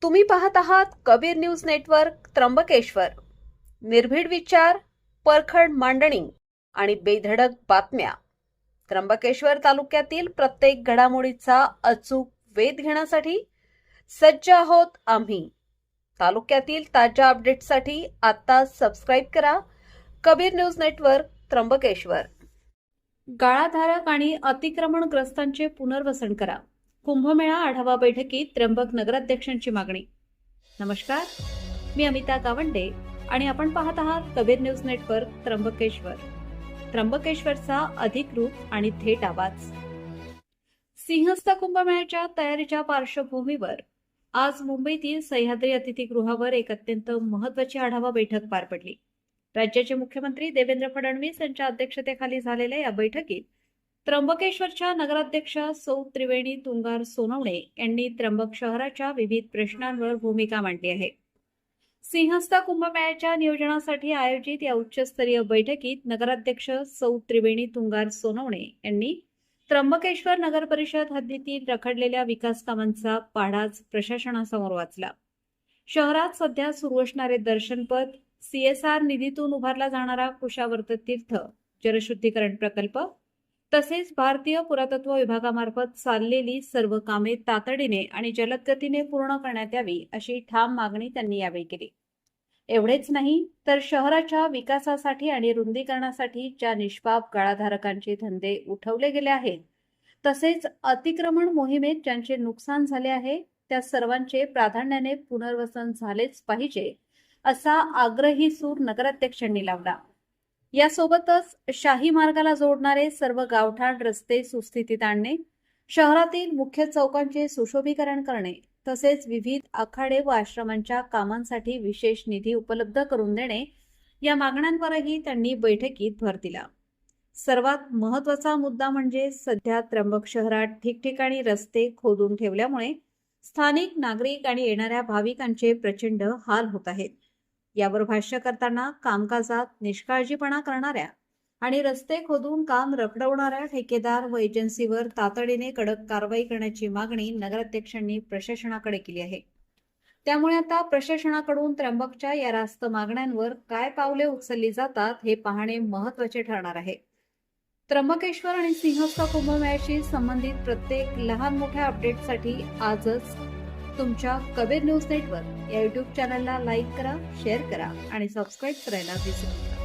तुम्ही पाहत आहात कबीर न्यूज नेटवर्क त्र्यंबकेश्वर. निर्भीड विचार, परखड मांडणी आणि बेधडक बातम्या. त्र्यंबकेश्वर तालुक्यातील प्रत्येक घडामोडीचा अचूक वेध घेण्यासाठी सज्ज आहोत आम्ही. तालुक्यातील ताज्या अपडेट्ससाठी आता सबस्क्राईब करा कबीर न्यूज नेटवर्क त्र्यंबकेश्वर. गाळाधारक आणि अतिक्रमणग्रस्तांचे पुनर्वसन करा. कुंभमेळा आढावा बैठकीत त्र्यंबक नगराध्यक्षांची मागणी. नमस्कार, मी अमिता गावंडे आणि आपण पाहत आहात कबीर न्यूज नेटवर्क त्र्यंबकेश्वर. त्र्यंबकेश्वरचा अधिकृत आणि थेट आवाज. सिंहस्थ कुंभमेळ्याच्या तयारीच्या पार्श्वभूमीवर आज मुंबईतील सह्याद्री अतिथीगृहावर एक अत्यंत महत्त्वाची आढावा बैठक पार पडली. राज्याचे मुख्यमंत्री देवेंद्र फडणवीस यांच्या अध्यक्षतेखाली झालेल्या या बैठकीत त्र्यंबकेश्वरच्या नगराध्यक्षा सौ त्रिवेणी तुंगार सोनवणे यांनी त्र्यंबक शहराच्या विविध प्रश्नांवर भूमिका मांडली आहे. सिंहस्थ कुंभमेळ्याच्या नियोजनासाठी आयोजित या उच्चस्तरीय बैठकीत नगराध्यक्ष सौ त्रिवेणी तुंगार सोनवणे यांनी त्र्यंबकेश्वर नगर परिषद हद्दीतील रखडलेल्या विकास कामांचा पाढाच प्रशासनासमोर वाचला. शहरात सध्या सुरू असणारे दर्शनपथ, CSR निधीतून उभारला जाणारा कुशावर्त तीर्थ जलशुद्धीकरण प्रकल्प तसेच भारतीय पुरातत्व विभागामार्फत चाललेली सर्व कामे तातडीने आणि जलद गतीने पूर्ण करण्यात यावी अशी ठाम मागणी त्यांनी यावेळी केली. एवढेच नाही तर शहराच्या विकासासाठी आणि रुंदीकरणासाठी ज्या निष्पाप गाळाधारकांचे धंदे उठवले गेले आहेत तसेच अतिक्रमण मोहिमेत ज्यांचे नुकसान झाले आहे त्या सर्वांचे प्राधान्याने पुनर्वसन झालेच पाहिजे असा आग्रही सूर नगराध्यक्षांनी लावला. यासोबतच शाही मार्गाला जोडणारे सर्व गावठाण रस्ते सुस्थितीत आणणे, शहरातील मुख्य चौकांचे सुशोभीकरण करणे तसेच विविध आखाडे व आश्रमांच्या कामांसाठी विशेष निधी उपलब्ध करून देणे या मागण्यांवरही त्यांनी बैठकीत भर दिला. सर्वात महत्त्वाचा मुद्दा म्हणजे सध्या त्र्यंबक शहरात ठिकठिकाणी रस्ते खोदून ठेवल्यामुळे स्थानिक नागरिक आणि येणाऱ्या भाविकांचे प्रचंड हाल होत आहेत. यावर भाष्य करताना कामकाजात निष्काळजीपणा करणाऱ्या आणि रस्ते खोदून काम रखडवणाऱ्या ठेकेदार व एजन्सीवर तातडीने कडक कारवाई करण्याची मागणी नगराध्यक्षांनी प्रशासनाकडे केली आहे. त्यामुळे आता प्रशासनाकडून त्र्यंबकच्या या रास्त मागण्यांवर काय पावले उचलली जातात हे पाहणे महत्त्वाचे ठरणार आहे. त्र्यंबकेश्वर आणि सिंहस्थ कुंभमेळ्याशी संबंधित प्रत्येक लहान मोठ्या अपडेटसाठी आजच तुमच्या कबीर न्यूज नेटवर्क या YouTube चॅनलला लाईक करा, शेअर करा आणि सबस्क्राईब करायला विसरू नका.